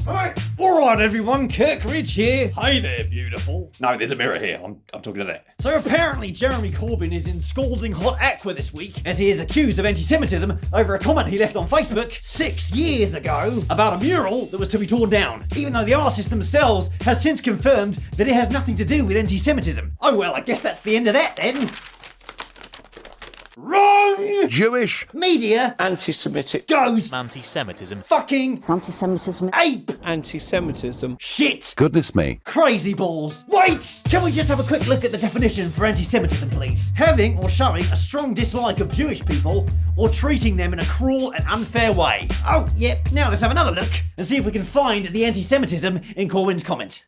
Alright everyone, Kirk here. Hey there, beautiful. No, there's a mirror here. I'm talking to that. So apparently Jeremy Corbyn is in scalding hot aqua this week as he is accused of anti-Semitism over a comment he left on Facebook 6 years ago about a mural that was to be torn down, even though the artists themselves has since confirmed that it has nothing to do with anti-Semitism. Oh well, I guess that's the end of that then. Wrong! Jewish. Media. Anti-Semitic. Goes. Anti-Semitism. Fucking. Anti-Semitism. Ape. Anti-Semitism. Shit. Goodness me. Crazy balls. Wait! Can we just have a quick look at the definition for anti-Semitism, please? Having or showing a strong dislike of Jewish people or treating them in a cruel and unfair way. Oh, yep. Now let's have another look and see if we can find the anti-Semitism in Corbyn's comment.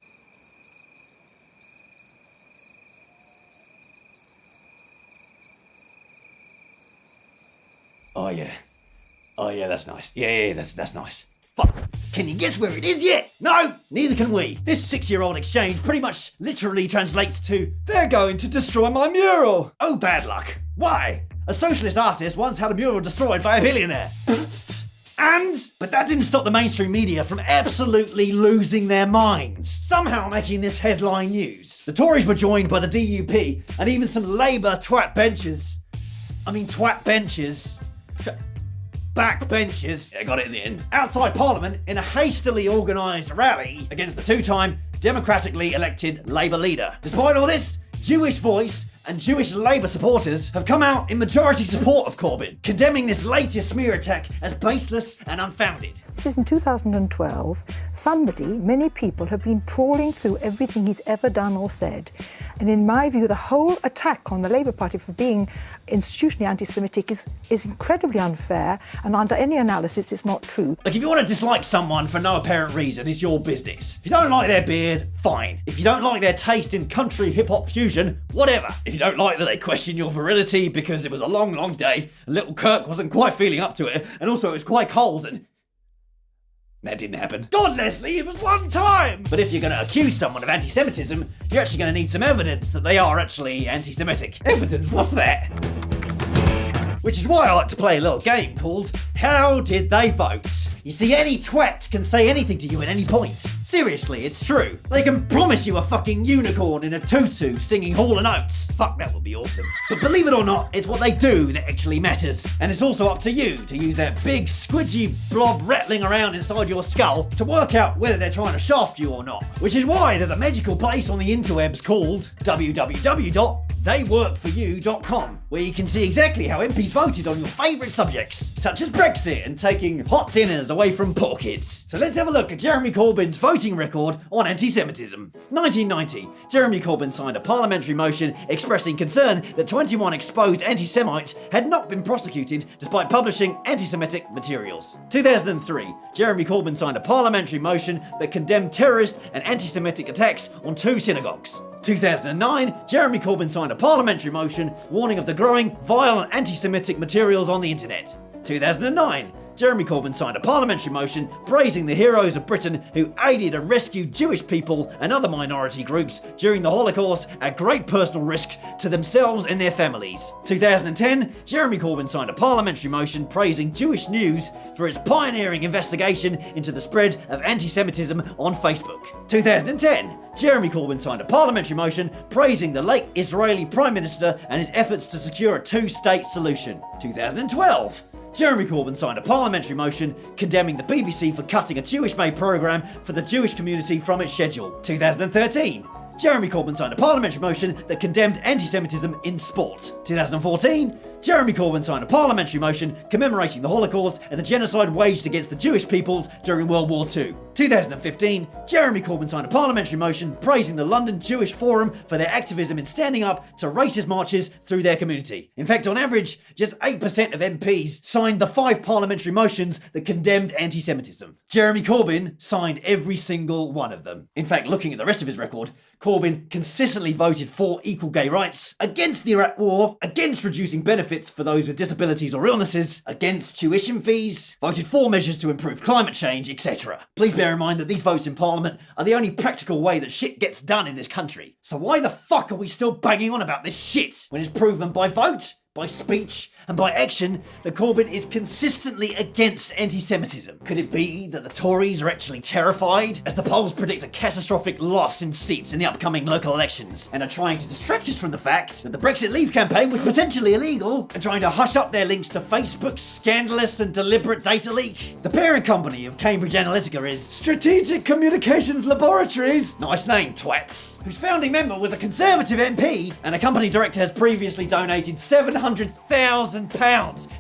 Oh yeah, that's nice. Yeah, that's nice. Fuck. Can you guess where it is yet? No, neither can we. This 6-year-old exchange pretty much literally translates to, they're going to destroy my mural. Oh, bad luck. Why? A socialist artist once had a mural destroyed by a billionaire. But that didn't stop the mainstream media from absolutely losing their minds, somehow making this headline news. The Tories were joined by the DUP and even some Labour backbenchers. Yeah, got it in the end. Outside Parliament in a hastily organised rally against the two-time democratically elected Labour leader. Despite all this, Jewish Voice and Jewish Labour supporters have come out in majority support of Corbyn, condemning this latest smear attack as baseless and unfounded. Since in 2012, many people have been trawling through everything he's ever done or said. And in my view, the whole attack on the Labour Party for being institutionally anti-Semitic is incredibly unfair, and under any analysis, it's not true. Look, if you want to dislike someone for no apparent reason, it's your business. If you don't like their beard, fine. If you don't like their taste in country hip-hop fusion, whatever. If you don't like that they question your virility because it was a long day, and little Kirk wasn't quite feeling up to it, and also it was quite cold, and that didn't happen. God, Leslie, it was one time! But if you're going to accuse someone of anti-Semitism, you're actually going to need some evidence that they are actually anti-Semitic. Evidence? What's that? Which is why I like to play a little game called How Did They Vote? You see, any twat can say anything to you at any point. Seriously, it's true. They can promise you a fucking unicorn in a tutu singing Hall & Oates. Fuck, that would be awesome. But believe it or not, it's what they do that actually matters. And it's also up to you to use that big squidgy blob rattling around inside your skull to work out whether they're trying to shaft you or not. Which is why there's a magical place on the interwebs called www.theyworkforyou.com, where you can see exactly how MPs voted on your favourite subjects, such as Brexit and taking hot dinners away from poor kids. So let's have a look at Jeremy Corbyn's voting record on anti-Semitism. 1990, Jeremy Corbyn signed a parliamentary motion expressing concern that 21 exposed anti-Semites had not been prosecuted despite publishing anti-Semitic materials. 2003, Jeremy Corbyn signed a parliamentary motion that condemned terrorist and anti-Semitic attacks on 2 synagogues. 2009, Jeremy Corbyn signed a parliamentary motion warning of the growing violent anti-Semitic materials on the internet. 2009, Jeremy Corbyn signed a parliamentary motion praising the heroes of Britain who aided and rescued Jewish people and other minority groups during the Holocaust at great personal risk to themselves and their families. 2010, Jeremy Corbyn signed a parliamentary motion praising Jewish News for its pioneering investigation into the spread of anti-Semitism on Facebook. 2010, Jeremy Corbyn signed a parliamentary motion praising the late Israeli Prime Minister and his efforts to secure a two-state solution. 2012, Jeremy Corbyn signed a parliamentary motion condemning the BBC for cutting a Jewish-made programme for the Jewish community from its schedule. 2013, Jeremy Corbyn signed a parliamentary motion that condemned anti-Semitism in sport. 2014, Jeremy Corbyn signed a parliamentary motion commemorating the Holocaust and the genocide waged against the Jewish peoples during World War II. 2015, Jeremy Corbyn signed a parliamentary motion praising the London Jewish Forum for their activism in standing up to racist marches through their community. In fact, on average, just 8% of MPs signed the 5 parliamentary motions that condemned anti-Semitism. Jeremy Corbyn signed every single one of them. In fact, looking at the rest of his record, Corbyn consistently voted for equal gay rights, against the Iraq War, against reducing benefits for those with disabilities or illnesses, against tuition fees, voted for measures to improve climate change, etc. Please bear in mind that these votes in Parliament are the only practical way that shit gets done in this country. So why the fuck are we still banging on about this shit when it's proven by vote, by speech, and by action that Corbyn is consistently against anti-Semitism. Could it be that the Tories are actually terrified, as the polls predict a catastrophic loss in seats in the upcoming local elections, and are trying to distract us from the fact that the Brexit Leave campaign was potentially illegal, and trying to hush up their links to Facebook's scandalous and deliberate data leak? The parent company of Cambridge Analytica is Strategic Communications Laboratories, nice name, twats, whose founding member was a Conservative MP, and a company director has previously donated £700,000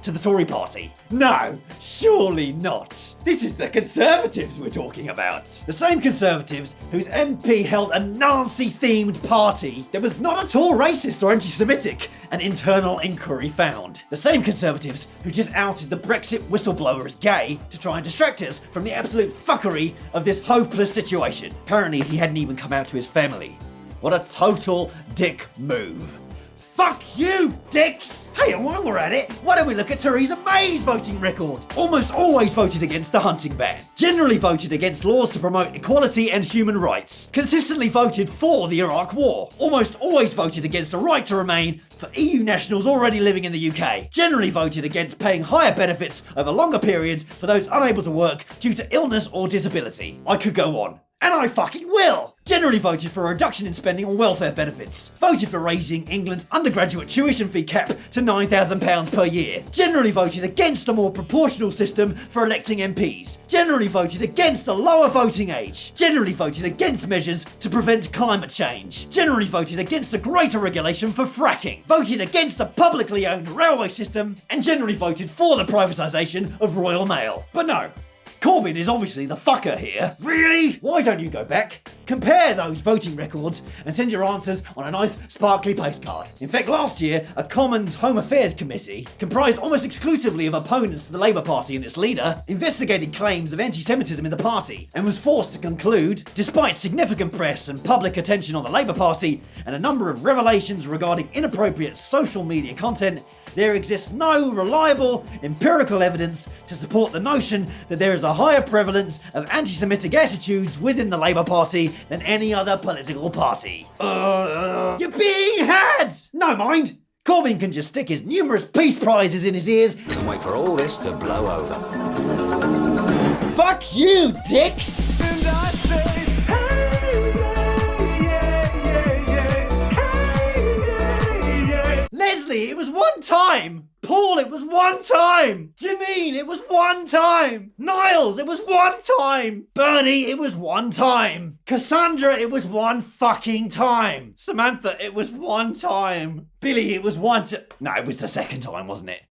to the Tory party. No, surely not. This is the Conservatives we're talking about. The same Conservatives whose MP held a Nazi-themed party that was not at all racist or anti-Semitic, an internal inquiry found. The same Conservatives who just outed the Brexit whistleblower as gay to try and distract us from the absolute fuckery of this hopeless situation. Apparently he hadn't even come out to his family. What a total dick move. Fuck you, dicks! Hey, and while we're at it, why don't we look at Theresa May's voting record? Almost always voted against the hunting ban. Generally voted against laws to promote equality and human rights. Consistently voted for the Iraq War. Almost always voted against a right to remain for EU nationals already living in the UK. Generally voted against paying higher benefits over longer periods for those unable to work due to illness or disability. I could go on. And I fucking will! Generally voted for a reduction in spending on welfare benefits. Voted for raising England's undergraduate tuition fee cap to £9,000 per year. Generally voted against a more proportional system for electing MPs. Generally voted against a lower voting age. Generally voted against measures to prevent climate change. Generally voted against a greater regulation for fracking. Voted against a publicly owned railway system. And generally voted for the privatisation of Royal Mail. But no. Corbyn is obviously the fucker here. Really? Why don't you go back, compare those voting records, and send your answers on a nice sparkly postcard? In fact, last year, a Commons Home Affairs Committee, comprised almost exclusively of opponents to the Labour Party and its leader, investigated claims of anti-Semitism in the party, and was forced to conclude, despite significant press and public attention on the Labour Party, and a number of revelations regarding inappropriate social media content, there exists no reliable empirical evidence to support the notion that there is a higher prevalence of anti-Semitic attitudes within the Labour Party than any other political party. You're being had! No mind! Corbyn can just stick his numerous peace prizes in his ears and wait for all this to blow over. Fuck you, dicks! And I say, hey, yeah. Leslie, it was one time! Paul, it was one time! Janine, it was one time! Niles, it was one time! Bernie, it was one time! Cassandra, it was one fucking time! Samantha, it was one time! Billy, it was No, it was the second time, wasn't it?